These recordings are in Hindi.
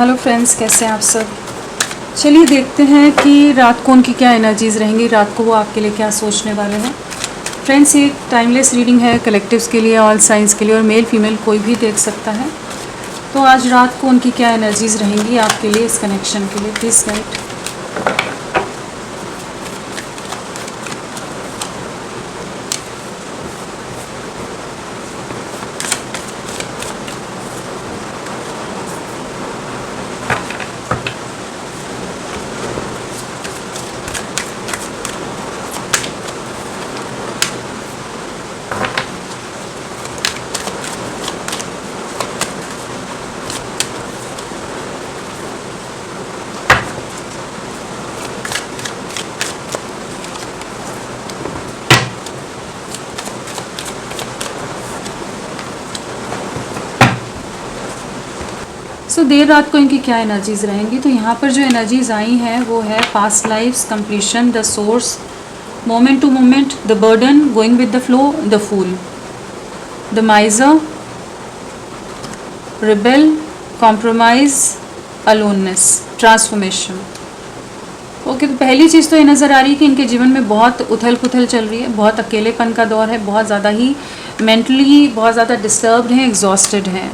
हेलो फ्रेंड्स, कैसे हैं आप सब। चलिए देखते हैं कि रात को उनकी क्या एनर्जीज़ रहेंगी, रात को वो आपके लिए क्या सोचने वाले हैं। फ्रेंड्स, ये टाइमलेस रीडिंग है कलेक्टिव्स के लिए, ऑल साइंस के लिए, और मेल फीमेल कोई भी देख सकता है। तो आज रात को उनकी क्या एनर्जीज़ रहेंगी आपके लिए, इस कनेक्शन के लिए, प्लीज़ गाइड। देर रात को इनकी क्या एनर्जीज़ रहेंगी। तो यहाँ पर जो एनर्जीज़ आई हैं वो है past lifes, completion, the source, moment to moment, the burden, going with the flow, the fool, the miser, rebel, compromise, aloneness, transformation. Okay, तो पहली चीज़ तो ये नज़र आ रही है कि इनके जीवन में बहुत उथल पुथल चल रही है, बहुत अकेलेपन का दौर है, बहुत ज़्यादा ही मेंटली बहुत ज़्यादा डिस्टर्ब्ड हैं, एग्जॉस्टेड हैं।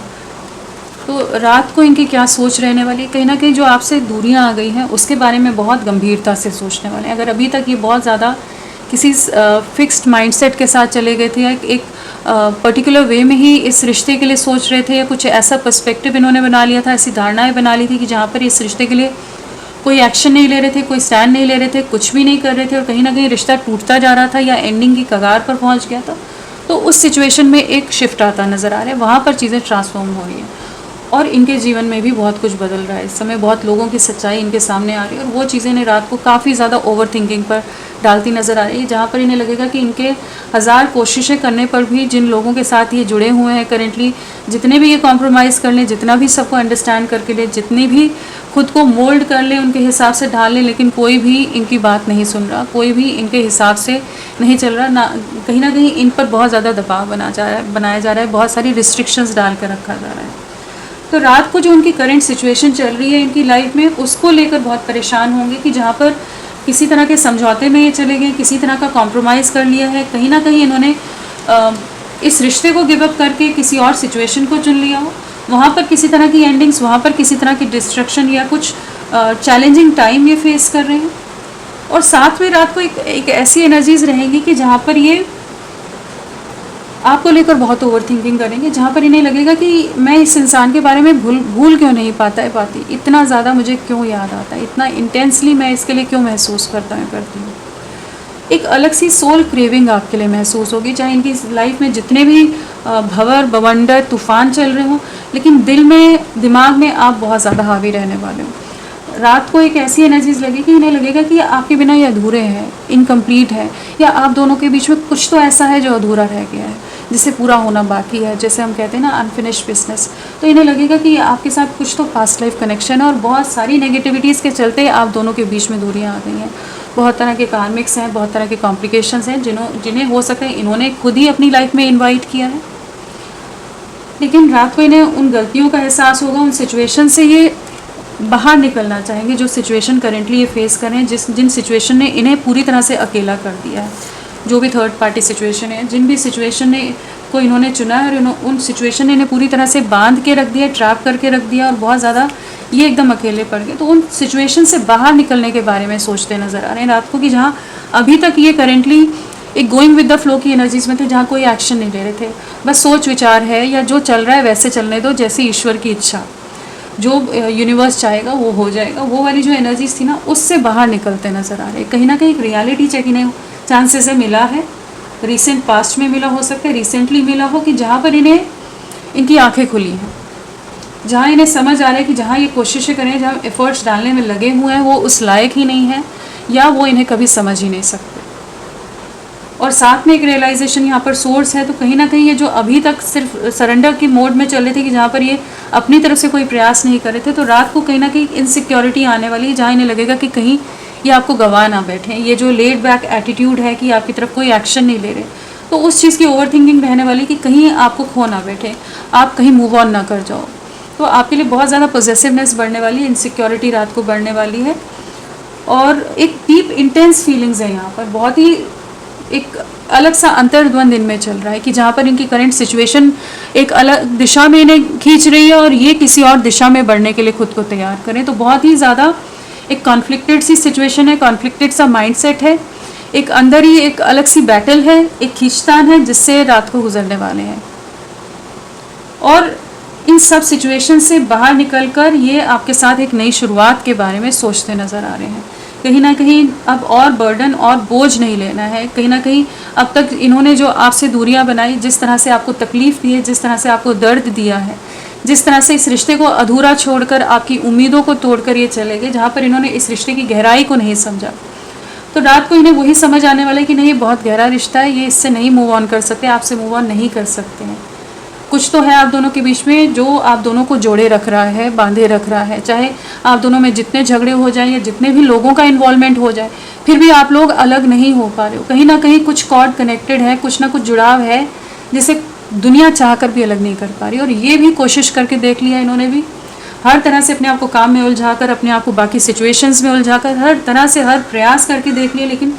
तो रात को इनकी क्या सोच रहने वाली है, कहीं ना कहीं जो आपसे दूरियां आ गई हैं उसके बारे में बहुत गंभीरता से सोचने वाले हैं। अगर अभी तक ये बहुत ज़्यादा किसी फिक्स्ड माइंडसेट के साथ चले गए थे या एक पर्टिकुलर वे में ही इस रिश्ते के लिए सोच रहे थे, या कुछ ऐसा पर्सपेक्टिव इन्होंने बना लिया था, ऐसी धारणाएं बना ली थी कि जहाँ पर इस रिश्ते के लिए कोई एक्शन नहीं ले रहे थे, कोई स्टैंड नहीं ले रहे थे, कुछ भी नहीं कर रहे थे, और कहीं ना कहीं रिश्ता टूटता जा रहा था या एंडिंग की कगार पर पहुँच गया था। तो उस सिचुएशन में एक शिफ्ट आता नज़र आ रहा है, वहाँ पर चीज़ें ट्रांसफॉर्म हो रही हैं और इनके जीवन में भी बहुत कुछ बदल रहा है। इस समय बहुत लोगों की सच्चाई इनके सामने आ रही है और वो चीज़ें इन्हें रात को काफ़ी ज़्यादा ओवर थिंकिंग पर डालती नज़र आ रही है, जहाँ पर इन्हें लगेगा कि इनके हज़ार कोशिशें करने पर भी जिन लोगों के साथ ये जुड़े हुए हैं करेंटली, जितने भी ये कॉम्प्रोमाइज़ कर लें, जितना भी सबको अंडरस्टैंड करके ले, जितनी भी खुद को मोल्ड कर लें, उनके हिसाब से ढाल लें, लेकिन कोई भी इनकी बात नहीं सुन रहा, कोई भी इनके हिसाब से नहीं चल रहा। ना कहीं इन पर बहुत ज़्यादा दबाव बनाया जा रहा है, बहुत सारी रिस्ट्रिक्शंस डाल कर रखा जा रहा है। तो रात को जो उनकी करंट सिचुएशन चल रही है इनकी लाइफ में, उसको लेकर बहुत परेशान होंगे कि जहाँ पर किसी तरह के समझौते में ये चले गए, किसी तरह का कॉम्प्रोमाइज़ कर लिया है, कहीं ना कहीं इन्होंने इस रिश्ते को गिव अप करके किसी और सिचुएशन को चुन लिया हो, वहाँ पर किसी तरह की एंडिंग्स, वहाँ पर किसी तरह की डिस्ट्रक्शन या कुछ चैलेंजिंग टाइम ये फेस कर रहे हैं। और साथ में रात को एक ऐसी एनर्जीज रहेंगी कि जहाँ पर ये आपको लेकर बहुत ओवर थिंकिंग करेंगे, जहाँ पर इन्हें लगेगा कि मैं इस इंसान के बारे में भूल क्यों नहीं पाती, इतना ज़्यादा मुझे क्यों याद आता है, इतना इंटेंसली मैं इसके लिए क्यों महसूस करती हूँ। एक अलग सी सोल क्रेविंग आपके लिए महसूस होगी, चाहे इनकी लाइफ में जितने भी भंवर बवंडर तूफान चल रहे हों, लेकिन दिल में दिमाग में आप बहुत ज़्यादा हावी रहने वाले हो। रात को एक ऐसी एनर्जीज लगेगी, इन्हें लगेगा कि आपके बिना ये अधूरे हैं, इनकम्प्लीट है, या आप दोनों के बीच में कुछ तो ऐसा है जो अधूरा रह गया है, जिसे पूरा होना बाकी है, जैसे हम कहते हैं ना अनफिनिश्ड बिजनेस। तो इन्हें लगेगा कि आपके साथ कुछ तो पास्ट लाइफ कनेक्शन है और बहुत सारी नेगेटिविटीज़ के चलते आप दोनों के बीच में दूरियाँ आ गई हैं। बहुत तरह के कार्मिक्स हैं, बहुत तरह के कॉम्प्लिकेशंस हैं जिन्हें हो सकता है इन्होंने खुद ही अपनी लाइफ में इन्वाइट किया है। लेकिन रात को इन्हें उन गलतियों का एहसास होगा, उन सिचुएशन से ये बाहर निकलना चाहेंगे जो सिचुएशन करेंटली ये फेस कर रहे हैं, जिन सिचुएशन ने इन्हें पूरी तरह से अकेला कर दिया है, जो भी थर्ड पार्टी सिचुएशन है, जिन भी सिचुएशन ने को इन्होंने चुना है और उन सिचुएशन ने इन्हें पूरी तरह से बांध के रख दिया, ट्रैप करके रख दिया और बहुत ज़्यादा ये एकदम अकेले पड़ गए। तो उन सिचुएशन से बाहर निकलने के बारे में सोचते नज़र आ रहे हैं रात को, कि जहाँ अभी तक ये करेंटली एक गोइंग विद द फ्लो की एनर्जीज में थे, जहाँ कोई एक्शन नहीं ले रहे थे, बस सोच विचार है या जो चल रहा है वैसे चलने दो, जैसे ईश्वर की इच्छा, जो यूनिवर्स चाहेगा वो हो जाएगा, वो वाली जो एनर्जीज थी ना, उससे बाहर निकलते नज़र आ रहे हैं। कहीं ना कहीं एक रियलिटी चेक इन्हें चांसेस है मिला है, रिसेंट पास्ट में मिला हो सकता है, रिसेंटली मिला हो, कि जहाँ पर इन्हें इनकी आंखें खुली हैं, जहाँ इन्हें समझ आ रहा है कि जहाँ ये कोशिशें करें, जहाँ एफर्ट्स डालने में लगे हुए हैं, वो उस लायक ही नहीं है या वो इन्हें कभी समझ ही नहीं सकते। और साथ में एक रियलाइजेशन यहाँ पर सोर्स है। तो कहीं ना कहीं ये जो अभी तक सिर्फ सरेंडर की मोड में चल रहे थे, कि जहाँ पर ये अपनी तरफ से कोई प्रयास नहीं कर रहे थे, तो रात को कहीं ना कहीं इनसिक्योरिटी आने वाली है, जहाँ इन्हें लगेगा कि कहीं ये आपको गवा ना बैठे। ये जो लेड बैक एटीट्यूड है कि आपकी तरफ कोई एक्शन नहीं ले रहे, तो उस चीज़ की ओवर थिंकिंग रहने वाली कि कहीं आपको खो ना बैठे, आप कहीं मूव ऑन ना कर जाओ। तो आपके लिए बहुत ज़्यादा पॉजेसिवनेस बढ़ने वाली है, इनसिक्योरिटी रात को बढ़ने वाली है, और एक डीप इंटेंस फीलिंग्स है यहाँ पर, बहुत ही एक अलग सा अंतर्द्वंद इनमें चल रहा है कि जहाँ पर इनकी करंट सिचुएशन एक अलग दिशा में इन्हें खींच रही है और ये किसी और दिशा में बढ़ने के लिए खुद को तैयार करें। तो बहुत ही ज़्यादा एक कॉन्फ्लिक्टेड सी सिचुएशन है, कॉन्फ्लिक्टेड सा माइंडसेट है, एक अंदर ही एक अलग सी बैटल है, एक खींचतान है जिससे रात को गुजरने वाले हैं। और इन सब सिचुएशन से बाहर निकलकर ये आपके साथ एक नई शुरुआत के बारे में सोचते नज़र आ रहे हैं। कहीं ना कहीं अब और बर्डन और बोझ नहीं लेना है। कहीं ना कहीं अब तक इन्होंने जो आपसे दूरियां बनाई, जिस तरह से आपको तकलीफ़ दी है, जिस तरह से आपको दर्द दिया है, जिस तरह से इस रिश्ते को अधूरा छोड़कर आपकी उम्मीदों को तोड़कर ये चले गए, जहाँ पर इन्होंने इस रिश्ते की गहराई को नहीं समझा, तो रात को इन्हें वही समझ आने वाला है कि नहीं, ये बहुत गहरा रिश्ता है, ये इससे नहीं मूव ऑन कर सकते, आपसे मूव ऑन नहीं कर सकते हैं। कुछ तो है आप दोनों के बीच में जो आप दोनों को जोड़े रख रहा है, बांधे रख रहा है। चाहे आप दोनों में जितने झगड़े हो जाए या जितने भी लोगों का इन्वॉल्वमेंट हो जाए, फिर भी आप लोग अलग नहीं हो पा रहे हो। कहीं ना कहीं कुछ कॉर्ड कनेक्टेड है, कुछ ना कुछ जुड़ाव है जिसे दुनिया चाह कर भी अलग नहीं कर पा रही। और ये भी कोशिश करके देख लिया इन्होंने भी, हर तरह से अपने आप को काम में उलझा कर, अपने आप को बाकी सिचुएशंस में उलझा कर, हर तरह से हर प्रयास करके देख लिया, लेकिन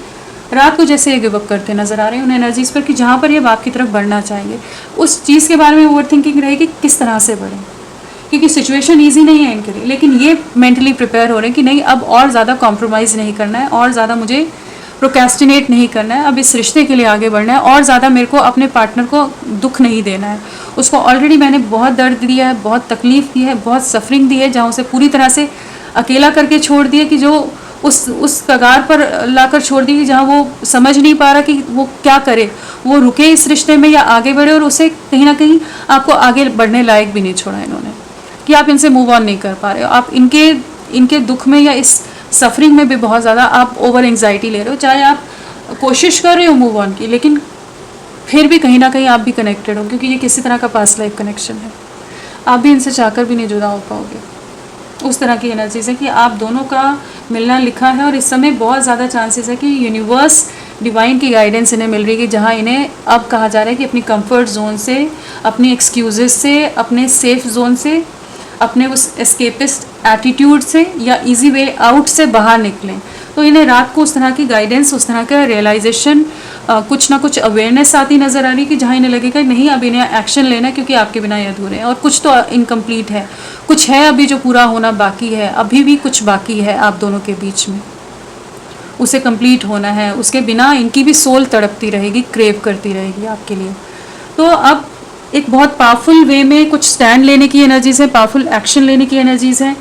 रात को जैसे ये गिव अप करते नज़र आ रहे हैं उन एनर्जीज़ पर कि जहाँ पर ये बाप की तरफ बढ़ना चाहेंगे, उस चीज़ के बारे में ओवर थिंकिंग रहेगी किस तरह से बढ़ें, क्योंकि सिचुएशन ईजी नहीं है इनके लिए। लेकिन ये मेंटली प्रिपेयर हो रहे हैं कि नहीं, अब और ज़्यादा कॉम्प्रोमाइज़ नहीं करना है, और ज़्यादा मुझे प्रोक्रेस्टिनेट नहीं करना है, अब इस रिश्ते के लिए आगे बढ़ना है, और ज़्यादा मेरे को अपने पार्टनर को दुख नहीं देना है। उसको ऑलरेडी मैंने बहुत दर्द दिया है, बहुत तकलीफ़ दी है, बहुत सफरिंग दी है, जहाँ उसे पूरी तरह से अकेला करके छोड़ दिया कि जो उस कगार पर लाकर छोड़ दी जहाँ वो समझ नहीं पा रहा कि वो क्या करे, वो रुके इस रिश्ते में या आगे बढ़े, और उसे कहीं ना कहीं आपको आगे बढ़ने लायक भी नहीं छोड़ा इन्होंने, कि आप इनसे मूव ऑन नहीं कर पा रहे हो। आप इनके दुख में या इस सफरिंग में भी बहुत ज़्यादा आप ओवर एंग्जाइटी ले रहे हो। चाहे आप कोशिश कर रहे हो मूव ऑन की, लेकिन फिर भी कहीं ना कहीं आप भी कनेक्टेड हो, क्योंकि ये किसी तरह का पास्ट लाइफ कनेक्शन है। आप भी इनसे चाहकर भी नहीं जुदा हो पाओगे। उस तरह की एनर्जीज है कि आप दोनों का मिलना लिखा है, और इस समय बहुत ज़्यादा चांसेस है कि यूनिवर्स डिवाइन की गाइडेंस इन्हें मिल रही है, जहाँ इन्हें अब कहा जा रहा है कि अपनी कंफर्ट जोन से, अपनी एक्सक्यूज़ेस से, अपने सेफ जोन से, अपने उस एस्केपिस्ट एटीट्यूड से या इजी वे आउट से बाहर निकलें। तो इन्हें रात को उस तरह की गाइडेंस, उस तरह का रियलाइजेशन, कुछ ना कुछ अवेयरनेस आती नज़र आ रही कि जहाँ इन्हें लगेगा नहीं, अब इन्हें एक्शन लेना है, क्योंकि आपके बिना ये अधूरे हैं और कुछ तो इनकम्प्लीट है, कुछ है अभी जो पूरा होना बाकी है, अभी भी कुछ बाकी है आप दोनों के बीच में, उसे कंप्लीट होना है। उसके बिना इनकी भी सोल तड़पती रहेगी, क्रेव करती रहेगी आपके लिए। तो अब एक बहुत पावरफुल वे में कुछ स्टैंड लेने की एनर्जीज़ है, पावरफुल एक्शन लेने की एनर्जीज़ हैं।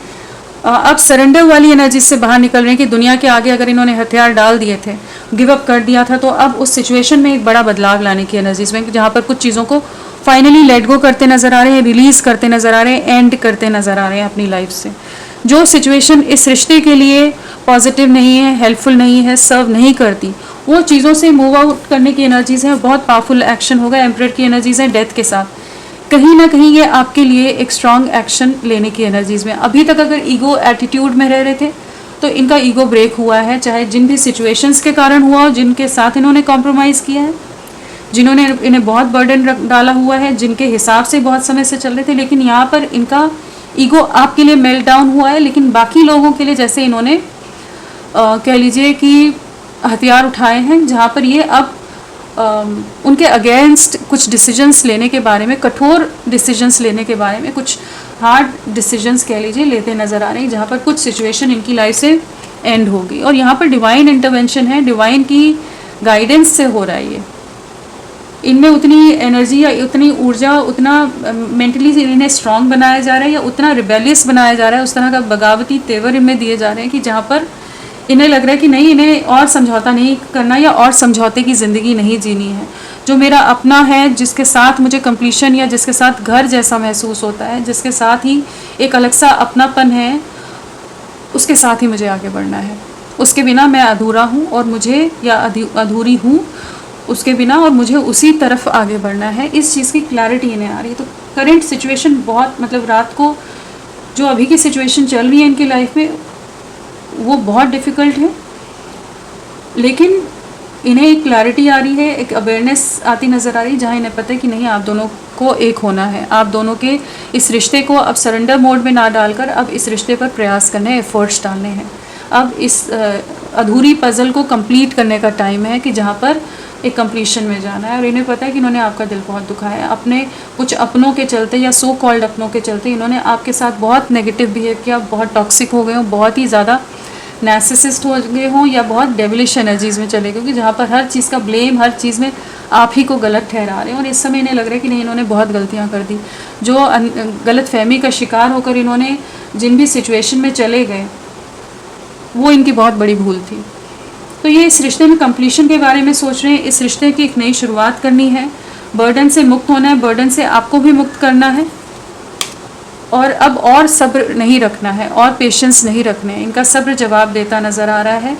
अब सरेंडर वाली एनर्जी से बाहर निकल रहे हैं कि दुनिया के आगे अगर इन्होंने हथियार डाल दिए थे, गिव अप कर दिया था, तो अब उस सिचुएशन में एक बड़ा बदलाव लाने की एनर्जीज में, जहाँ पर कुछ चीज़ों को फाइनली लेट गो करते नज़र आ रहे हैं, रिलीज़ करते नज़र आ रहे हैं, एंड करते नज़र आ रहे हैं अपनी लाइफ से। जो सिचुएशन इस रिश्ते के लिए पॉजिटिव नहीं है, हेल्पफुल नहीं है, सर्व नहीं करती, वो चीज़ों से मूव आउट करने की एनर्जीज़ हैं। बहुत पावरफुल एक्शन होगा। एम्परर की एनर्जीज़ हैं डेथ के साथ। कहीं ना कहीं ये आपके लिए एक स्ट्रॉन्ग एक्शन लेने की एनर्जीज़ में। अभी तक अगर ईगो एटीट्यूड में रह रहे थे तो इनका ईगो ब्रेक हुआ है, चाहे जिन भी सिचुएशंस के कारण हुआ हो, जिनके साथ इन्होंने कॉम्प्रोमाइज़ किया है, जिन्होंने इन्हें बहुत बर्डन डाला हुआ है, जिनके हिसाब से बहुत समय से चल रहे थे, लेकिन यहाँ पर इनका ईगो आपके लिए मेल्ट डाउन हुआ है। लेकिन बाकी लोगों के लिए जैसे इन्होंने कह लीजिए कि हथियार उठाए हैं, जहाँ पर ये अब उनके अगेंस्ट कुछ डिसीजंस लेने के बारे में, कठोर डिसीजंस लेने के बारे में, कुछ हार्ड डिसीजंस कह लीजिए लेते नज़र आ रहे हैं, जहाँ पर कुछ सिचुएशन इनकी लाइफ से एंड होगी। और यहाँ पर डिवाइन इंटरवेंशन है, डिवाइन की गाइडेंस से हो रहा है ये। इनमें उतनी एनर्जी या उतनी ऊर्जा, उतना मेंटली इन्हें स्ट्रांग बनाया जा रहा है या उतना रिबेलियस बनाया जा रहा है, उस तरह का बगावती तेवर इनमें दिए जा रहे हैं कि जहाँ पर इन्हें लग रहा है कि नहीं, इन्हें और समझौता नहीं करना या और समझौते की ज़िंदगी नहीं जीनी है। जो मेरा अपना है, जिसके साथ मुझे कंप्लीशन या जिसके साथ घर जैसा महसूस होता है, जिसके साथ ही एक अलग सा अपनापन है, उसके साथ ही मुझे आगे बढ़ना है। उसके बिना मैं अधूरा हूँ और मुझे, या अधूरी हूँ उसके बिना, और मुझे उसी तरफ आगे बढ़ना है। इस चीज़ की क्लैरिटी इन्हें आ रही है। तो करेंट सिचुएशन बहुत, मतलब रात को जो अभी की सिचुएशन चल रही है इनकी लाइफ में, वो बहुत डिफ़िकल्ट है, लेकिन इन्हें एक क्लैरिटी आ रही है, एक अवेयरनेस आती नज़र आ रही है, जहाँ इन्हें पता है कि नहीं, आप दोनों को एक होना है, आप दोनों के इस रिश्ते को अब सरेंडर मोड में ना डालकर अब इस रिश्ते पर प्रयास करने, एफर्ट्स डालने हैं। अब इस अधूरी पज़ल को कंप्लीट करने का टाइम है कि जहाँ पर एक कंप्लीशन में जाना है। और इन्हें पता है कि इन्होंने आपका दिल बहुत दुखाया है, अपने कुछ अपनों के चलते या सो कॉल्ड अपनों के चलते इन्होंने आपके साथ बहुत नेगेटिव बिहेव किया, बहुत टॉक्सिक हो गए हो, बहुत ही ज़्यादा नार्सिसिस्ट हो गए हों, या बहुत डेविलिश एनर्जीज़ में चले गए, क्योंकि जहाँ पर हर चीज़ का ब्लेम, हर चीज़ में आप ही को गलत ठहरा रहे हैं। और इस समय इन्हें लग रहा है कि नहीं, इन्होंने बहुत गलतियाँ कर दी। जो गलत फहमी का शिकार होकर इन्होंने जिन भी सिचुएशन में चले गए, वो इनकी बहुत बड़ी भूल थी। तो ये इस रिश्ते में कंप्लीशन के बारे में सोच रहे हैं, इस रिश्ते की एक नई शुरुआत करनी है, बर्डन से मुक्त होना है, बर्डन से आपको भी मुक्त करना है, और अब और सब्र नहीं रखना है, और पेशेंस नहीं रखने हैं। इनका सब्र जवाब देता नज़र आ रहा है,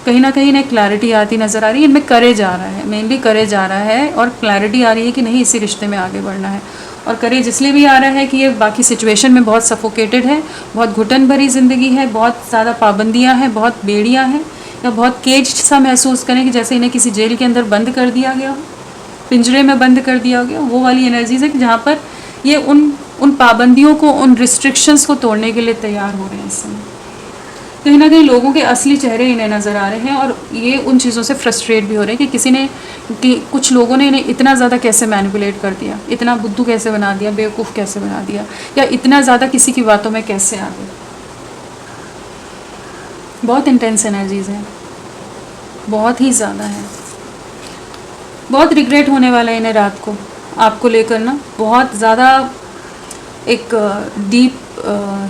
कहीं ना कहीं इन्हें क्लैरिटी आती नज़र आ रही है, इनमें करेज आ रहा है, मेनली करेज आ रहा है, और क्लैरिटी आ रही है कि नहीं, इसी रिश्ते में आगे बढ़ना है। और करेज इसलिए भी आ रहा है कि ये बाकी सिचुएशन में बहुत सफोकेटेड है, बहुत घुटन भरी ज़िंदगी है, बहुत ज़्यादा पाबंदियाँ हैं, बहुत बेड़ियाँ हैं, या बहुत केज्ड सा महसूस करें कि जैसे इन्हें किसी जेल के अंदर बंद कर दिया गया हो, पिंजरे में बंद कर दिया गया, वो वाली एनर्जीज है कि जहाँ पर ये उन पाबंदियों को, उन रिस्ट्रिक्शंस को तोड़ने के लिए तैयार हो रहे हैं। इस समय कहीं ना कहीं लोगों के असली चेहरे इन्हें नज़र आ रहे हैं, और ये उन चीज़ों से फ्रस्ट्रेट भी हो रहे हैं कि कुछ लोगों ने इन्हें इतना ज़्यादा कैसे मैनिपुलेट कर दिया, इतना बुद्धू कैसे बना दिया, बेवकूफ़ कैसे बना दिया, या इतना ज़्यादा किसी की बातों में कैसे आ गए। बहुत इंटेंस एनर्जीज़ हैं, बहुत ही ज़्यादा है। बहुत रिग्रेट होने वाला है इन्हें रात को आपको लेकर ना, बहुत ज़्यादा एक डीप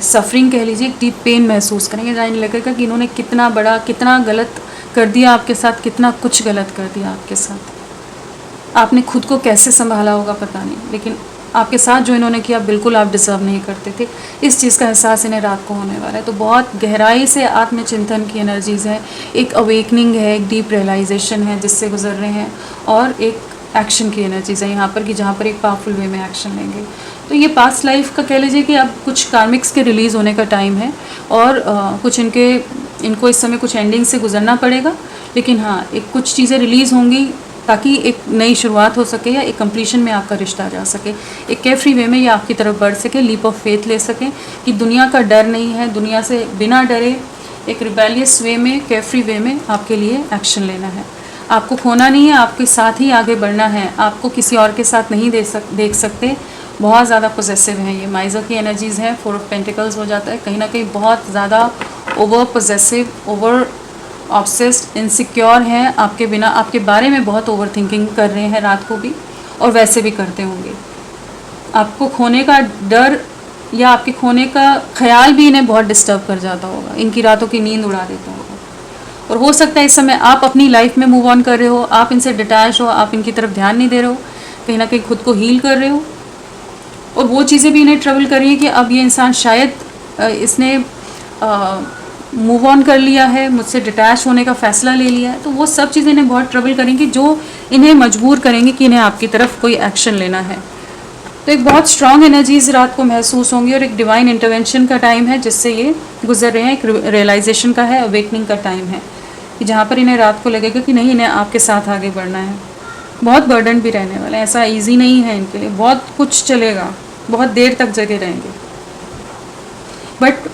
सफरिंग कह लीजिए, एक डीप पेन महसूस करेंगे, जहाँ इन्हें लगेगा कि इन्होंने कितना बड़ा, कितना गलत कर दिया आपके साथ, कितना कुछ गलत कर दिया आपके साथ। आपने खुद को कैसे संभाला होगा पता नहीं, लेकिन आपके साथ जो इन्होंने किया बिल्कुल आप डिज़र्व नहीं करते थे। इस चीज़ का एहसास इन्हें रात को होने वाला है। तो बहुत गहराई से आत्मचिंतन की एनर्जीज़ है, एक अवेकनिंग है, एक डीप रियलाइजेशन है जिससे गुजर रहे हैं, और एक एक्शन की एनर्जीज़ है यहाँ पर कि जहाँ पर एक पावरफुल वे में एक्शन लेंगे। तो ये पास्ट लाइफ का कह लीजिए कि अब कुछ कार्मिक्स के रिलीज़ होने का टाइम है, और कुछ इनको इस समय कुछ एंडिंग से गुजरना पड़ेगा, लेकिन हाँ, एक कुछ चीज़ें रिलीज़ होंगी ताकि एक नई शुरुआत हो सके, या एक कंप्लीशन में आपका रिश्ता जा सके, एक केयरफ्री वे में ये आपकी तरफ बढ़ सके, लीप ऑफ फेथ ले सकें कि दुनिया का डर नहीं है, दुनिया से बिना डरे एक रिबेलियस वे में, केयरफ्री वे में आपके लिए एक्शन लेना है। आपको खोना नहीं है, आपके साथ ही आगे बढ़ना है, आपको किसी और के साथ नहीं देख सकते। बहुत ज़्यादा पोजेसिव हैं ये, माइज़र की एनर्जीज़ हैं, 4 ऑफ पेंटिकल्स हो जाता है, कहीं ना कहीं बहुत ज़्यादा over possessive, over obsessed, insecure हैं, आपके बिना, आपके बारे में बहुत ओवर थिंकिंग कर रहे हैं रात को भी, और वैसे भी करते होंगे। आपको खोने का डर या आपके खोने का ख्याल भी इन्हें बहुत डिस्टर्ब कर जाता होगा, इनकी रातों की नींद उड़ा देता होगा। और हो सकता है इस समय आप अपनी लाइफ में मूव ऑन कर रहे हो, आप इनसे डिटैच हो, आप इनकी तरफ ध्यान नहीं दे रहे हो, कहीं ना कहीं खुद को हील कर रहे हो, और वो चीज़ें भी इन्हें ट्रबल कर रही है कि अब ये इंसान शायद इसने मूव ऑन कर लिया है, मुझसे डिटैच होने का फ़ैसला ले लिया है। तो वो सब चीज़ें इन्हें बहुत ट्रबल करेंगी, जो इन्हें मजबूर करेंगी कि इन्हें आपकी तरफ कोई एक्शन लेना है। तो एक बहुत स्ट्रॉन्ग एनर्जीज रात को महसूस होंगी, और एक डिवाइन इंटरवेंशन का टाइम है जिससे ये गुजर रहे हैं, एक रियलाइजेशन का है, अवेकनिंग का टाइम है कि जहाँ पर इन्हें रात को लगेगा कि नहीं, इन्हें आपके साथ आगे बढ़ना है। बहुत बर्डन भी रहने वाला है, ऐसा ईजी नहीं है इनके लिए, बहुत कुछ चलेगा, बहुत देर तक जगे रहेंगे, बट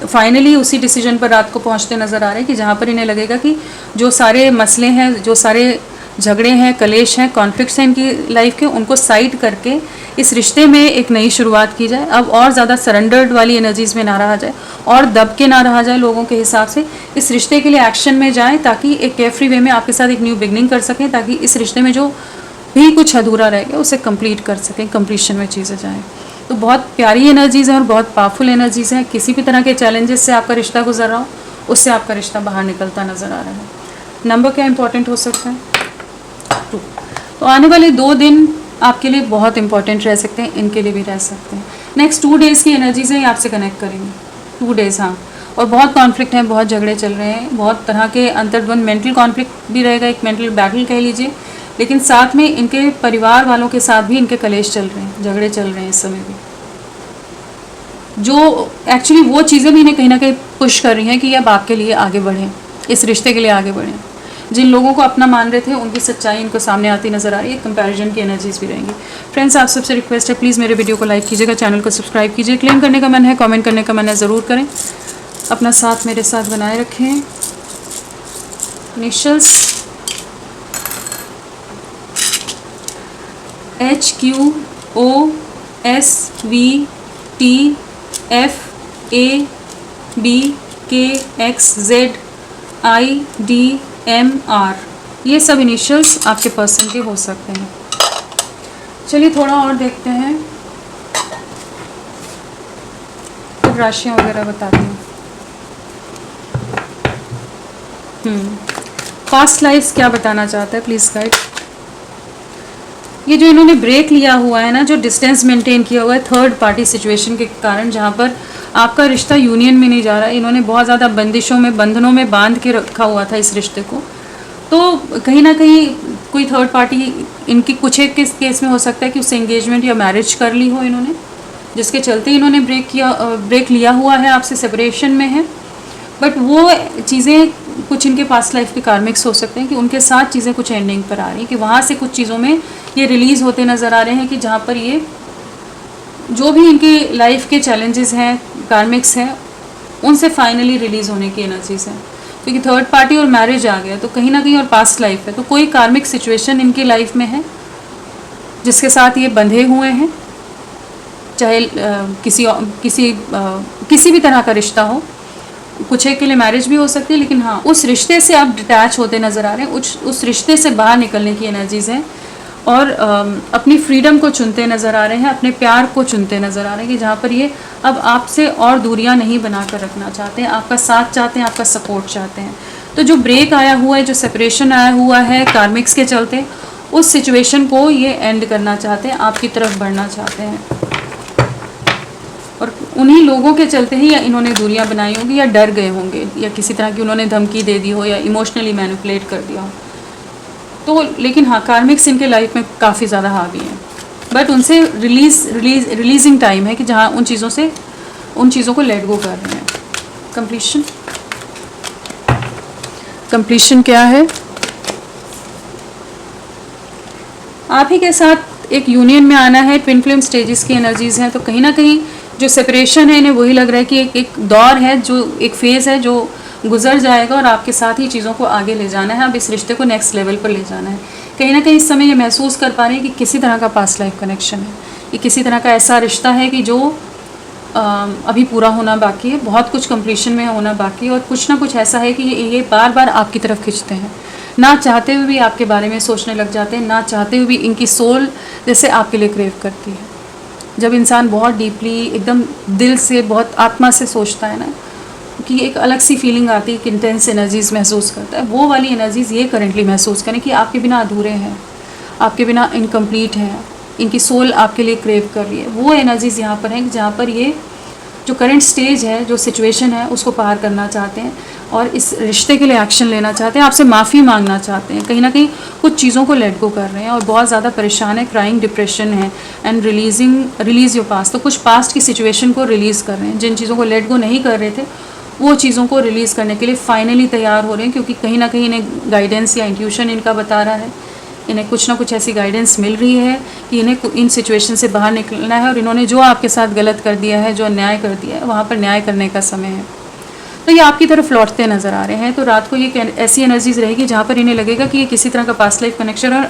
फाइनली उसी डिसीजन पर रात को पहुंचते नज़र आ रहे हैं कि जहाँ पर इन्हें लगेगा कि जो सारे मसले हैं, जो सारे झगड़े हैं, कलेश हैं, कॉन्फ्लिक्ट्स हैं इनकी लाइफ के, उनको साइड करके इस रिश्ते में एक नई शुरुआत की जाए। अब और ज़्यादा सरेंडर्ड वाली एनर्जीज़ में ना रहा जाए, और दब के ना रहा जाए लोगों के हिसाब से, इस रिश्ते के लिए एक्शन में जाएँ ताकि एक केयरफ्री वे में आपके साथ एक न्यू बिगनिंग कर सकें, ताकि इस रिश्ते में जो भी कुछ अधूरा रह गया उसे कंप्लीट कर सकें, कंप्लीशन में चीज़ें जाएँ। तो बहुत प्यारी एनर्जीज़ हैं और बहुत पावरफुल एनर्जीज़ हैं। किसी भी तरह के चैलेंजेस से आपका रिश्ता गुजर रहा हो, उससे आपका रिश्ता बाहर निकलता नज़र आ रहा है। नंबर क्या इंपॉर्टेंट हो सकता है? 2। तो आने वाले 2 दिन आपके लिए बहुत इंपॉर्टेंट रह सकते हैं, इनके लिए भी रह सकते हैं। नेक्स्ट 2 डेज़ की एनर्जी से ही आपसे कनेक्ट करेंगे। 2 डेज़, हाँ, और बहुत कॉन्फ्लिक्ट हैं, बहुत झगड़े चल रहे हैं, बहुत तरह के अंतर्द्वंद, मेंटल कॉन्फ्लिक्ट भी रहेगा, एक मेंटल बैटल कह लीजिए, लेकिन साथ में इनके परिवार वालों के साथ भी इनके कलेश चल रहे हैं, झगड़े चल रहे हैं इस समय भी, जो एक्चुअली वो चीज़ें भी इन्हें कहीं ना कहीं पुश कर रही हैं कि अब आपके लिए आगे बढ़ें, इस रिश्ते के लिए आगे बढ़ें। जिन लोगों को अपना मान रहे थे उनकी सच्चाई इनको सामने आती नज़र आ रही है। कंपैरिजन की एनर्जीज भी रहेंगी। फ्रेंड्स, आप सबसे रिक्वेस्ट है, प्लीज़ मेरे वीडियो को लाइक कीजिएगा, चैनल को सब्सक्राइब कीजिए। क्लेम करने का मन है, कमेंट करने का मन है, ज़रूर करें। अपना साथ मेरे साथ बनाए रखें। इनिशियल्स HQOSVTFABKXZIDMR, ये सब इनिशियल्स आपके पर्सन के हो सकते हैं। चलिए थोड़ा और देखते हैं, फिर राशियाँ वगैरह बताती हूँ। पास्ट लाइफ क्या बताना चाहता है, प्लीज़ गाइड। ये जो इन्होंने ब्रेक लिया हुआ है ना, जो डिस्टेंस मेंटेन किया हुआ है थर्ड पार्टी सिचुएशन के कारण, जहाँ पर आपका रिश्ता यूनियन में नहीं जा रहा है, इन्होंने बहुत ज़्यादा बंदिशों में, बंधनों में बांध के रखा हुआ था इस रिश्ते को। तो कहीं ना कहीं कोई थर्ड पार्टी, इनकी कुछ एक केस में हो सकता है कि उससे एंगेजमेंट या मैरिज कर ली हो इन्होंने, जिसके चलते इन्होंने ब्रेक लिया हुआ है, आपसे सेपरेशन में है। बट वो चीज़ें कुछ इनके पास्ट लाइफ के कार्मिक्स हो सकते हैं कि उनके साथ चीज़ें कुछ एंडिंग पर आ रही हैं, कि वहाँ से कुछ चीज़ों में ये रिलीज़ होते नज़र आ रहे हैं, कि जहाँ पर ये जो भी इनकी लाइफ के चैलेंजेस हैं, कार्मिक्स हैं, उनसे फाइनली रिलीज़ होने की एनर्जीज हैं। क्योंकि थर्ड पार्टी और मैरिज आ गया तो कहीं ना कहीं, और पास्ट लाइफ है तो कोई कार्मिक सिचुएशन इनकी लाइफ में है जिसके साथ ये बंधे हुए हैं, चाहे किसी भी तरह का रिश्ता हो। कुछ एक के लिए मैरिज भी हो सकती है, लेकिन हाँ, उस रिश्ते से आप डिटैच होते नज़र आ रहे हैं, उस रिश्ते से बाहर निकलने की एनर्जीज हैं, और अपनी फ्रीडम को चुनते नज़र आ रहे हैं, अपने प्यार को चुनते नज़र आ रहे हैं, कि जहाँ पर ये अब आपसे और दूरियां नहीं बना कर रखना चाहते हैं, आपका साथ चाहते हैं, आपका सपोर्ट चाहते हैं। तो जो ब्रेक आया हुआ है, जो सेपरेशन आया हुआ है कार्मिक्स के चलते, उस सिचुएशन को ये एंड करना चाहते हैं, आपकी तरफ बढ़ना चाहते हैं। और उन्हीं लोगों के चलते ही या इन्होंने दूरियां बनाई होंगी, या डर गए होंगे, या किसी तरह की उन्होंने धमकी दे दी हो, या इमोशनली मैनिपुलेट कर दिया हो। तो लेकिन हाँ, कार्मिक्स इनके लाइफ में काफ़ी ज़्यादा हावी हैं, बट उनसे रिलीजिंग टाइम है, कि जहाँ उन चीज़ों को लेट गो कर रहे हैं। कंप्लीशन क्या है? आप ही के साथ एक यूनियन में आना है, ट्विन फ्लेम स्टेजेस की एनर्जीज हैं। तो कहीं ना कहीं जो सेपरेशन है, इन्हें वही लग रहा है कि एक दौर है, जो एक फेज़ है जो गुजर जाएगा, और आपके साथ ही चीज़ों को आगे ले जाना है, अब इस रिश्ते को नेक्स्ट लेवल पर ले जाना है। कहीं ना कहीं इस समय ये महसूस कर पा रहे हैं कि किसी तरह का पास्ट लाइफ कनेक्शन है, ये किसी तरह का ऐसा रिश्ता है कि जो अभी पूरा होना बाकी है, बहुत कुछ कंप्लीशन में होना बाकी है, और कुछ ना कुछ ऐसा है कि ये बार बार आपकी तरफ खींचते हैं, ना चाहते हुए भी आपके बारे में सोचने लग जाते हैं, ना चाहते हुए भी इनकी सोल जैसे आपके लिए क्रेव करती है। जब इंसान बहुत डीपली, एकदम दिल से, बहुत आत्मा से सोचता है ना, कि एक अलग सी फीलिंग आती है, कि इंटेंस एनर्जीज महसूस करता है। वो वाली एनर्जीज ये करेंटली महसूस करें कि आपके बिना अधूरे हैं, आपके बिना इनकम्प्लीट हैं, इनकी सोल आपके लिए क्रेव कर रही है। वो एनर्जीज यहाँ पर हैं, जहाँ पर ये जो करंट स्टेज है, जो सिचुएशन है, उसको पार करना चाहते हैं, और इस रिश्ते के लिए एक्शन लेना चाहते हैं, आपसे माफ़ी मांगना चाहते हैं। कहीं ना कहीं कुछ चीज़ों को लेट गो कर रहे हैं, और बहुत ज़्यादा परेशान है, क्राइंग, डिप्रेशन है, एंड रिलीज़ योर पास्ट। तो कुछ पास्ट की सिचुएशन को रिलीज़ कर रहे हैं, जिन चीज़ों को लेट गो नहीं कर रहे थे, वो चीज़ों को रिलीज़ करने के लिए फाइनली तैयार हो रहे हैं। क्योंकि कहीं ना कहीं इन्हें गाइडेंस या इंट्यूशन इनका बता रहा है, इन्हें कुछ ना कुछ ऐसी गाइडेंस मिल रही है कि इन्हें इन सिचुएशन से बाहर निकलना है, और इन्होंने जो आपके साथ गलत कर दिया है, जो अन्याय कर दिया है, वहाँ पर न्याय करने का समय है। तो ये आपकी तरफ लौटते नज़र आ रहे हैं। तो रात को ये ऐसी एनर्जीज रहेगी जहाँ पर इन्हें लगेगा कि ये किसी तरह का पास्ट लाइफ कनेक्शन है, और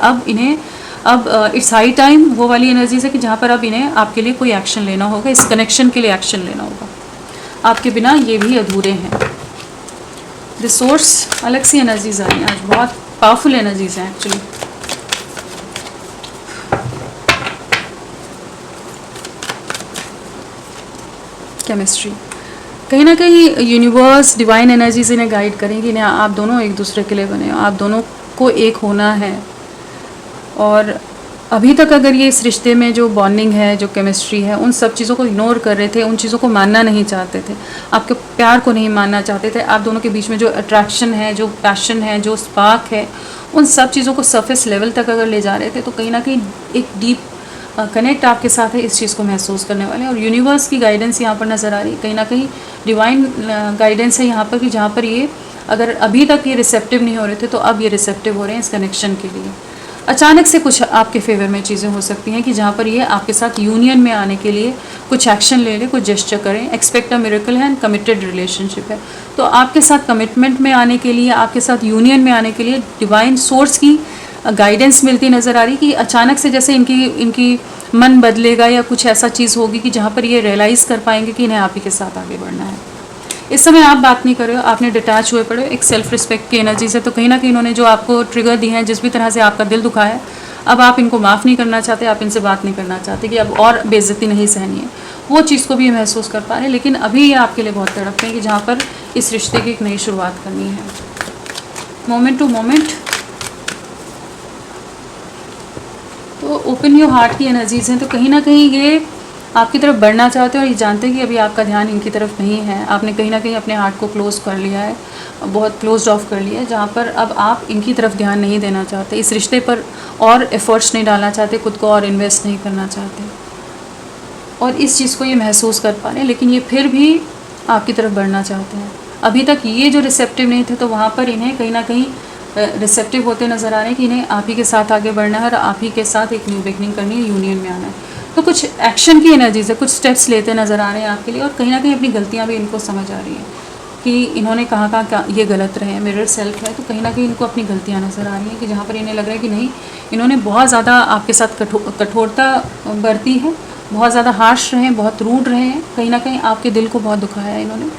अब इट्स हाई टाइम, वो वाली एनर्जीज है कि जहाँ पर अब इन्हें आपके लिए कोई एक्शन लेना होगा, इस कनेक्शन के लिए एक्शन लेना होगा। आपके बिना ये भी अधूरे हैं। रिसोर्स, अलग सी एनर्जीज आ रही हैं आज, बहुत पावरफुल एनर्जीज हैं एक्चुअली। केमिस्ट्री, कहीं ना कहीं यूनिवर्स, डिवाइन एनर्जीज इन्हें गाइड करेंगी, इन्हें आप दोनों एक दूसरे के लिए बने हो, आप दोनों को एक होना है। और अभी तक अगर ये इस रिश्ते में जो बॉन्डिंग है, जो केमिस्ट्री है, उन सब चीज़ों को इग्नोर कर रहे थे, उन चीज़ों को मानना नहीं चाहते थे, आपके प्यार को नहीं मानना चाहते थे, आप दोनों के बीच में जो अट्रैक्शन है, जो पैशन है, जो स्पार्क है, उन सब चीज़ों को सरफेस लेवल तक अगर ले जा रहे थे, तो कहीं ना कहीं एक डीप कनेक्ट आपके साथ है, इस चीज़ को महसूस करने वाले। और यूनिवर्स की गाइडेंस यहाँ पर नज़र आ रही है, कहीं ना कहीं डिवाइन गाइडेंस है यहाँ पर, कि जहाँ पर ये अगर अभी तक ये रिसेप्टिव नहीं हो रहे थे तो अब ये रिसेप्टिव हो रहे हैं इस कनेक्शन के लिए। अचानक से कुछ आपके फेवर में चीज़ें हो सकती हैं कि जहाँ पर ये आपके साथ यूनियन में आने के लिए कुछ एक्शन ले लें, कुछ जेस्चर करें। एक्सपेक्ट अ मिरेकल है एंड कमिटेड रिलेशनशिप है, तो आपके साथ कमिटमेंट में आने के लिए, आपके साथ यूनियन में आने के लिए डिवाइन सोर्स की गाइडेंस मिलती नज़र आ रही कि अचानक से जैसे इनकी मन बदलेगा या कुछ ऐसा चीज़ होगी कि जहाँ पर ये रियलाइज़ कर पाएंगे कि इन्हें आप ही के साथ आगे बढ़ना है। इस समय आप बात नहीं कर रहे हो, आपने डिटैच हुए पड़े हो, एक सेल्फ रिस्पेक्ट की एनर्जी से। तो कहीं ना कहीं इन्होंने जो आपको ट्रिगर दी है, जिस भी तरह से आपका दिल दुखा है, अब आप इनको माफ़ नहीं करना चाहते, आप इनसे बात नहीं करना चाहते कि अब और बेइज्जती नहीं सहनी है, वो चीज़ को भी महसूस कर पा रहे हैं। लेकिन अभी ये आपके लिए बहुत तड़पते हैं कि जहाँ पर इस रिश्ते की एक नई शुरुआत करनी है। मोमेंट टू मोमेंट तो ओपन योर हार्ट की एनर्जीज हैं। तो कहीं ना कहीं ये आपकी तरफ बढ़ना चाहते हैं और ये जानते हैं कि अभी आपका ध्यान इनकी तरफ नहीं है। आपने कहीं ना कहीं अपने हार्ट को क्लोज़ कर लिया है, बहुत क्लोज ऑफ कर लिया है, जहाँ पर अब आप इनकी तरफ ध्यान नहीं देना चाहते, इस रिश्ते पर और एफर्ट्स नहीं डालना चाहते, खुद को और इन्वेस्ट नहीं करना चाहते, और इस चीज़ को ये महसूस कर पा रहे हैं। लेकिन ये फिर भी आपकी तरफ बढ़ना चाहते हैं। अभी तक ये जो रिसेप्टिव नहीं थे, तो वहाँ पर इन्हें कहीं ना कहीं रिसेप्टिव होते नज़र आ रहे हैं कि इन्हें आप ही के साथ आगे बढ़ना है और आप ही के साथ एक न्यू बिगनिंग करनी है, यूनियन में आना है। तो कुछ एक्शन की एनर्जीज है, कुछ स्टेप्स लेते नज़र आ रहे हैं आपके लिए, और कहीं ना कहीं अपनी गलतियाँ भी इनको समझ आ रही हैं कि इन्होंने कहाँ ये गलत रहे हैं। मिरर सेल्फ है, तो कहीं ना कहीं इनको अपनी गलतियाँ नज़र आ रही हैं कि जहाँ पर इन्हें लग रहा है कि नहीं, इन्होंने बहुत ज़्यादा आपके साथ कठोरता बरती है, बहुत ज़्यादा हार्श रहे हैं, बहुत रूड रहे हैं, कहीं ना कहीं आपके दिल को बहुत दुखाया है इन्होंने,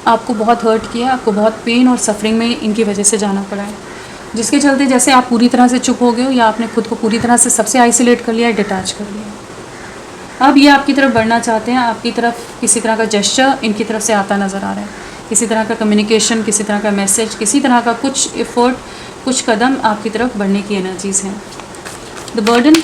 आपको बहुत हर्ट किया, आपको बहुत पेन और सफरिंग में इनकी वजह से जाना पड़ा है, जिसके चलते जैसे आप पूरी तरह से चुप हो गए हो या आपने खुद को पूरी तरह से सबसे आइसोलेट कर लिया, डिटैच कर लिया। अब ये आपकी तरफ बढ़ना चाहते हैं, आपकी तरफ किसी तरह का जेस्चर इनकी तरफ से आता नज़र आ रहा है, किसी तरह का कम्युनिकेशन, किसी तरह का मैसेज, किसी तरह का कुछ एफर्ट, कुछ कदम आपकी तरफ बढ़ने की एनर्जीज़ हैं। द बर्डन,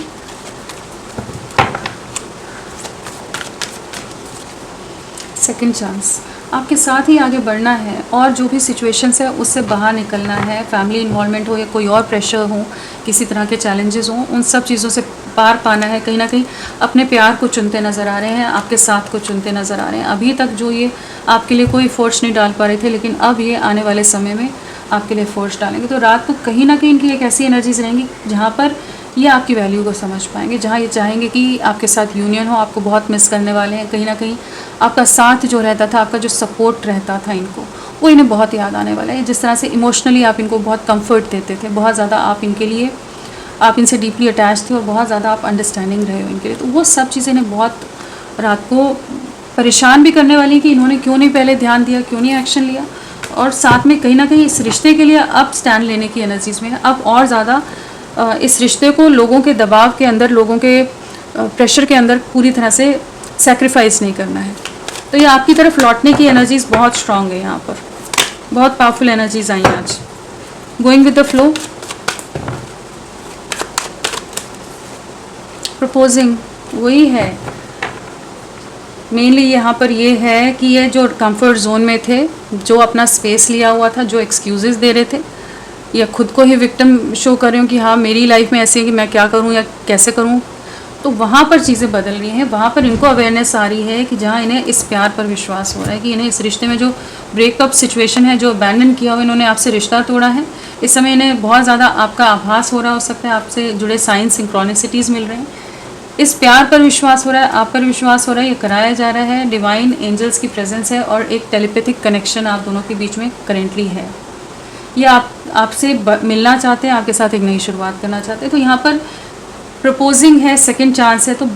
सेकंड चांस, आपके साथ ही आगे बढ़ना है और जो भी सिचुएशंस है उससे बाहर निकलना है। फैमिली इन्वॉल्वमेंट हो या कोई और प्रेशर हो, किसी तरह के चैलेंजेस हों, उन सब चीज़ों से पार पाना है। कहीं ना कहीं अपने प्यार को चुनते नज़र आ रहे हैं, आपके साथ को चुनते नज़र आ रहे हैं। अभी तक जो ये आपके लिए कोई फोर्स नहीं डाल पा रहे थे, लेकिन अब ये आने वाले समय में आपके लिए फोर्स डालेंगे। तो रात को कहीं ना कहीं इनकी एक ऐसी एनर्जीज रहेंगी जहाँ पर ये आपकी वैल्यू को समझ पाएंगे, जहाँ ये चाहेंगे कि आपके साथ यूनियन हो, आपको बहुत मिस करने वाले हैं। कहीं ना कहीं आपका साथ जो रहता था, आपका जो सपोर्ट रहता था इनको, वो इन्हें बहुत याद आने वाला है। जिस तरह से इमोशनली आप इनको बहुत कंफर्ट देते थे, बहुत ज़्यादा आप इनके लिए, आप इनसे डीपली अटैच थे और बहुत ज़्यादा आप अंडरस्टैंडिंग रहे हो इनके लिए, तो वो सब चीज़ें इन्हें बहुत रात को परेशान भी करने वाली कि इन्होंने क्यों नहीं पहले ध्यान दिया, क्यों नहीं एक्शन लिया। और साथ में कहीं ना कहीं इस रिश्ते के लिए अब स्टैंड लेने की एनर्जीज में है, अब और ज़्यादा इस रिश्ते को लोगों के दबाव के अंदर, लोगों के प्रेशर के अंदर पूरी तरह से सेक्रीफाइस नहीं करना है। तो ये आपकी तरफ लौटने की एनर्जीज बहुत स्ट्रांग है, यहाँ पर बहुत पावरफुल एनर्जीज आई हैं आज। Going with the flow, proposing, वही है मेनली यहाँ पर। ये है कि ये जो कंफर्ट जोन में थे, जो अपना स्पेस लिया हुआ था, जो एक्सक्यूजेस दे रहे थे या खुद को ही विक्टिम शो कर रहे हो कि हाँ मेरी लाइफ में ऐसी है कि मैं क्या करूँ या कैसे करूँ, तो वहाँ पर चीज़ें बदल रही हैं। वहाँ पर इनको अवेयरनेस आ रही है कि जहाँ इन्हें इस प्यार पर विश्वास हो रहा है कि इन्हें इस रिश्ते में जो ब्रेकअप सिचुएशन है, जो अबैंडन किया हुआ इन्होंने आपसे रिश्ता तोड़ा है, इस समय इन्हें बहुत ज़्यादा आपका आभास हो रहा हो सकता है, आपसे जुड़े साइन सिंक्रोनिसिटीज़ मिल रहे हैं, इस प्यार पर विश्वास हो रहा है, आप पर विश्वास हो रहा है, ये कराया जा रहा है। डिवाइन एंजल्स की प्रेजेंस है और एक टेलीपैथिक कनेक्शन आप दोनों के बीच में करेंटली है। ये आपसे मिलना चाहते हैं, आपके साथ एक नई शुरुआत करना चाहते हैं। तो यहाँ पर प्रपोजिंग है, सेकंड चांस है। तो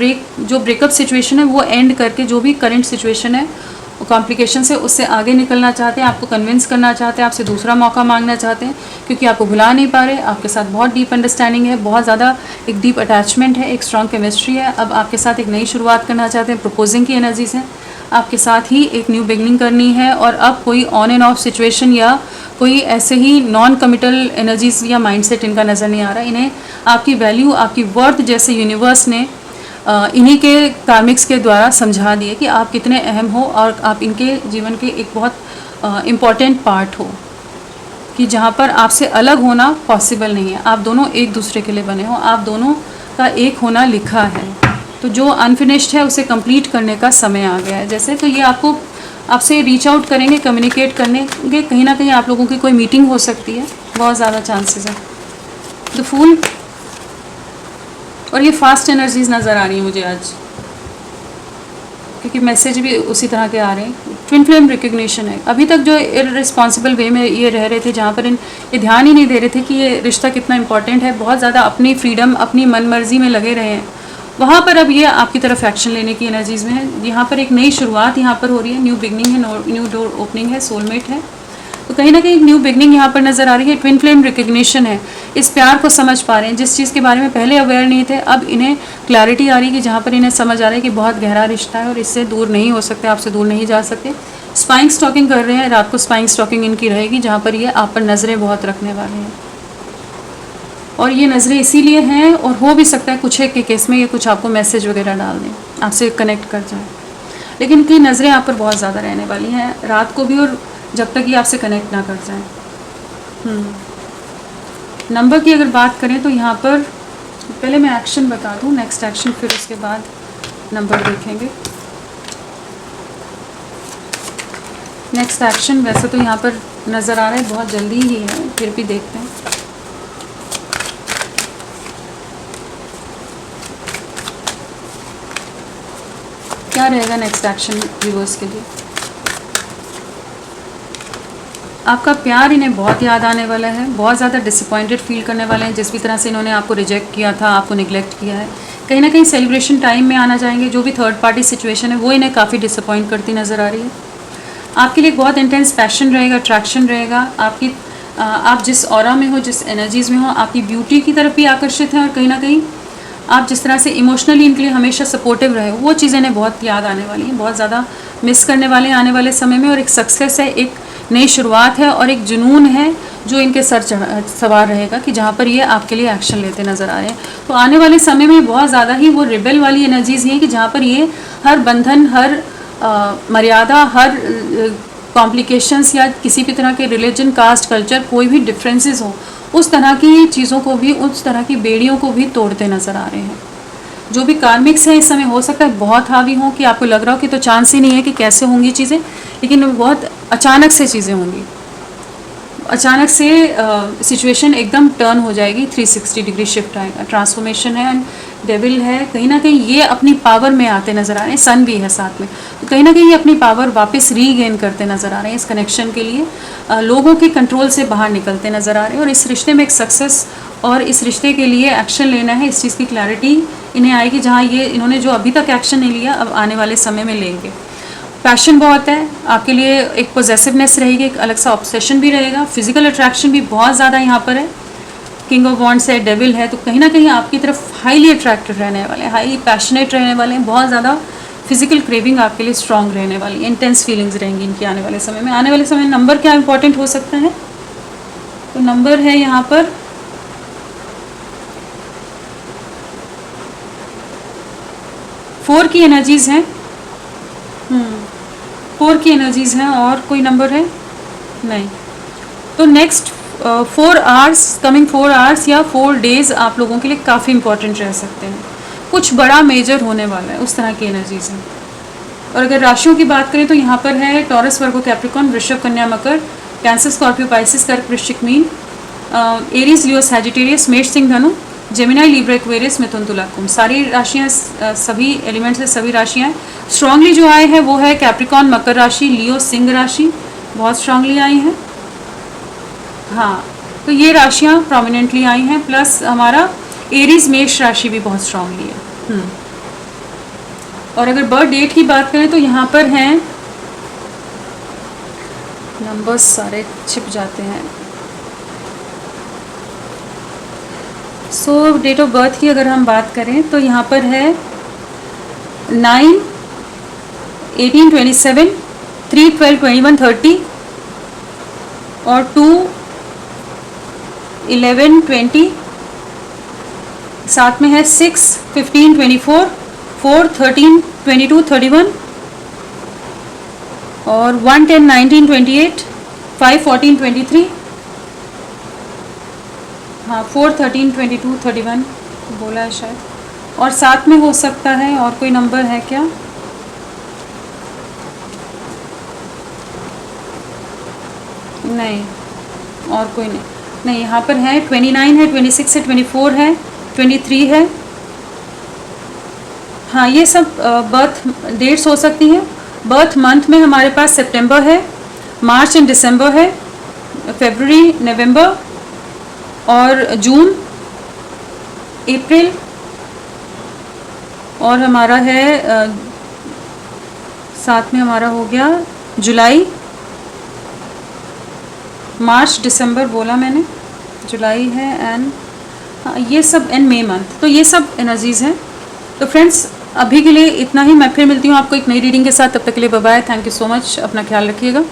जो ब्रेकअप सिचुएशन है वो एंड करके जो भी करंट सिचुएशन है, कॉम्प्लिकेशन से उससे आगे निकलना चाहते हैं, आपको कन्विंस करना चाहते हैं, आपसे दूसरा मौका मांगना चाहते हैं, क्योंकि आपको भुला नहीं पा रहे, आपके साथ बहुत डीप अंडरस्टैंडिंग है, बहुत ज़्यादा एक डीप अटैचमेंट है, एक स्ट्रॉन्ग केमिस्ट्री है। अब आपके साथ एक नई शुरुआत करना चाहते हैं, प्रपोजिंग की एनर्जीज हैं, आपके साथ ही एक न्यू बिगनिंग करनी है। और अब कोई ऑन एंड ऑफ सिचुएशन या कोई ऐसे ही नॉन कमिटल एनर्जीज या माइंडसेट इनका नज़र नहीं आ रहा। इन्हें आपकी वैल्यू, आपकी वर्थ जैसे यूनिवर्स ने इन्हीं के कार्मिक्स के द्वारा समझा दिए कि आप कितने अहम हो और आप इनके जीवन के एक बहुत इम्पॉर्टेंट पार्ट हो, कि जहाँ पर आपसे अलग होना पॉसिबल नहीं है। आप दोनों एक दूसरे के लिए बने हो, आप दोनों का एक होना लिखा है। तो जो अनफिनिश्ड है उसे कंप्लीट करने का समय आ गया है जैसे। तो ये आपको आपसे रीच आउट करेंगे, कम्युनिकेट करेंगे, कहीं ना कहीं आप लोगों की कोई मीटिंग हो सकती है, बहुत ज़्यादा चांसेस है। द फूल, और ये फास्ट एनर्जीज नज़र आ रही है मुझे आज, क्योंकि मैसेज भी उसी तरह के आ रहे हैं। ट्विन फ्लेम रिकग्निशन है। अभी तक जो इररिस्पॉन्सिबल वे में ये रह रहे थे, जहाँ पर ये ध्यान ही नहीं दे रहे थे कि ये रिश्ता कितना इंपॉर्टेंट है, बहुत ज़्यादा अपनी फ्रीडम, अपनी मनमर्जी में लगे रहे हैं, वहाँ पर अब ये आपकी तरफ एक्शन लेने की एनर्जीज़ में है। यहाँ पर एक नई शुरुआत यहाँ पर हो रही है, न्यू बिगनिंग है, न्यू डोर ओपनिंग है, सोलमेट है, तो कहीं ना कहीं न्यू बिगनिंग यहाँ पर नज़र आ रही है। ट्विन फ्लेम रिकग्निशन है, इस प्यार को समझ पा रहे हैं, जिस चीज़ के बारे में पहले अवेयर नहीं थे, अब इन्हें क्लैरिटी आ रही है कि जहाँ पर इन्हें समझ आ रहा है कि बहुत गहरा रिश्ता है और इससे दूर नहीं हो सकते, आपसे दूर नहीं जा सकते। स्पाइंग स्टॉकिंग कर रहे हैं, रात को स्पाइंग स्टॉकिंग इनकी रहेगी, जहाँ पर ये आप पर नज़रें बहुत रखने वाले हैं, और ये नज़रें इसीलिए हैं, और हो भी सकता है कुछ एक के केस में ये कुछ आपको मैसेज वगैरह डाल दें, आपसे कनेक्ट कर जाए, लेकिन इनकी नज़रें आप पर बहुत ज़्यादा रहने वाली हैं रात को भी, और जब तक ये आपसे कनेक्ट ना कर जाए। नंबर की अगर बात करें तो यहाँ पर पहले मैं एक्शन बता दूँ, नेक्स्ट एक्शन, फिर उसके बाद नंबर देखेंगे। नेक्स्ट एक्शन वैसे तो यहाँ पर नज़र आ रहा है बहुत जल्दी ही है, फिर भी देखते हैं। क्या रहेगा नेक्स्ट एक्शन व्यूअर्स के लिए? आपका प्यार इन्हें बहुत याद आने वाला है, बहुत ज़्यादा डिसअपॉइंटेड फील करने वाले हैं, जिस भी तरह से इन्होंने आपको रिजेक्ट किया था, आपको निगलेक्ट किया है। कहीं ना कहीं सेलिब्रेशन टाइम में आना चाहेंगे, जो भी थर्ड पार्टी सिचुएशन है वो इन्हें काफ़ी डिसअपॉइंट करती नज़र आ रही है। आपके लिए बहुत इंटेंस पैशन रहेगा, अट्रैक्शन रहेगा, आप जिस ऑरा में हो, जिस एनर्जीज़ में हो, आपकी ब्यूटी की तरफ भी आकर्षित हैं, और कहीं ना कहीं आप जिस तरह से इमोशनली इनके लिए हमेशा सपोर्टिव रहे, वो चीज़ें इन्हें बहुत याद आने वाली हैं, बहुत ज़्यादा मिस करने वाले हैं आने वाले समय में। और एक सक्सेस है, एक नई शुरुआत है, और एक जुनून है जो इनके सर सवार रहेगा, कि जहाँ पर ये आपके लिए एक्शन लेते नज़र आ रहे हैं। तो आने वाले समय में बहुत ज़्यादा ही वो रिबेल वाली एनर्जीज़ हैं, कि जहाँ पर ये हर बंधन, हर मर्यादा, हर कॉम्प्लिकेशंस या किसी भी तरह के रिलीजन, कास्ट, कल्चर, कोई भी डिफरेंसेस हो, उस तरह की चीज़ों को भी, उस तरह की बेड़ियों को भी तोड़ते नज़र आ रहे हैं। जो भी कार्मिक्स हैं इस समय हो सकता है बहुत हावी हों, कि आपको लग रहा हो कि तो चांस ही नहीं है कि कैसे होंगी चीज़ें, लेकिन बहुत अचानक से चीज़ें होंगी, अचानक से सिचुएशन एकदम टर्न हो जाएगी, 360 डिग्री शिफ्ट आएगा, ट्रांसफॉर्मेशन है, एंड डेविल है, कहीं ना कहीं ये अपनी पावर में आते नज़र आ रहे हैं, सन भी है साथ में, तो कहीं ना कहीं ये अपनी पावर वापस रीगेन करते नज़र आ रहे हैं इस कनेक्शन के लिए, लोगों के कंट्रोल से बाहर निकलते नज़र आ रहे हैं, और इस रिश्ते में एक सक्सेस और इस रिश्ते के लिए एक्शन लेना है, इस चीज़ की क्लैरिटी इन्हें आएगी, जहाँ ये इन्होंने जो अभी तक एक्शन नहीं लिया अब आने वाले समय में लेंगे। पैशन बहुत है आपके लिए, एक पोजेसिवनेस रहेगी, एक अलग सा ऑब्सेशन भी रहेगा, फिजिकल अट्रैक्शन भी बहुत ज़्यादा यहाँ पर है, किंग ऑफ वॉन्ड्स है, डेविल है, तो कहीं ना कहीं आपकी तरफ हाईली अट्रैक्टेड रहने वाले हैं, हाईली पैशनेट रहने वाले हैं, बहुत ज़्यादा फिजिकल क्रेविंग आपके लिए स्ट्रॉन्ग रहने वाली है, इंटेंस फीलिंग्स रहेंगी इनकी आने वाले समय में। आने वाले समय में नंबर क्या इंपॉर्टेंट हो सकता है, तो नंबर है यहाँ पर 4 की एनर्जीज़ हैं, 4 की एनर्जीज़ हैं, और कोई नंबर है नहीं। तो नेक्स्ट 4 आवर्स, कमिंग 4 आवर्स या 4 डेज़ आप लोगों के लिए काफ़ी इंपॉर्टेंट रह सकते हैं, कुछ बड़ा मेजर होने वाला है, उस तरह की एनर्जीज़ हैं। और अगर राशियों की बात करें तो यहाँ पर है टॉरस, वर्गो, कैप्रिकॉर्न, वृषभ, कन्या, मकर, कैंसर, स्कॉर्पियो, पाइसिस, कर्क, वृश्चिक, मीन, एरीज, लियो, सैजिटेरियस, मेष, सिंह, धनु, जेमिनाई, लिब्रा, एक्वेरियस, मिथुन, तुला, कुंभ। सारी राशियाँ, सभी एलिमेंट्स से सभी राशियाँ स्ट्रांगली जो आए हैं वो है कैप्रिकॉर्न, मकर राशि, लियो, सिंह राशि बहुत स्ट्रांगली आई हैं। हाँ, तो ये राशियाँ प्रोमिनेंटली आई हैं, प्लस हमारा एरीज, मेष राशि भी बहुत स्ट्रांगली है। और अगर बर्थ डेट की बात करें तो यहाँ पर हैं, नंबर्स सारे छिप जाते हैं, सो डेट ऑफ बर्थ की अगर हम बात करें तो यहाँ पर है 9, 18, 27, 3, 12, 21, 30 और 2, 11, 20, साथ में है 6, 15, 24, 4, 13, 22, 31 और 1, 10, 19, 28, 5, 14, 23, हाँ 4, 13, 22, 31 बोला है शायद, और साथ में हो सकता है और कोई नंबर है क्या, नहीं, और कोई नहीं। नहीं, यहाँ पर है 29 है, 26 है, 24 है, 23 है। हाँ, ये सब बर्थ डेट्स हो सकती हैं। बर्थ मंथ में हमारे पास सितंबर है, मार्च एंड दिसंबर है, फरवरी, नवंबर और जून, अप्रैल, और हमारा है साथ में हमारा हो गया जुलाई, मार्च, दिसंबर बोला मैंने, जुलाई है एंड ये सब एंड मई मंथ। तो ये सब एनर्जीज़ हैं। तो फ्रेंड्स, अभी के लिए इतना ही। मैं फिर मिलती हूँ आपको एक नई रीडिंग के साथ। तब तक के लिए bye bye. Thank you so much. अपना ख्याल रखिएगा।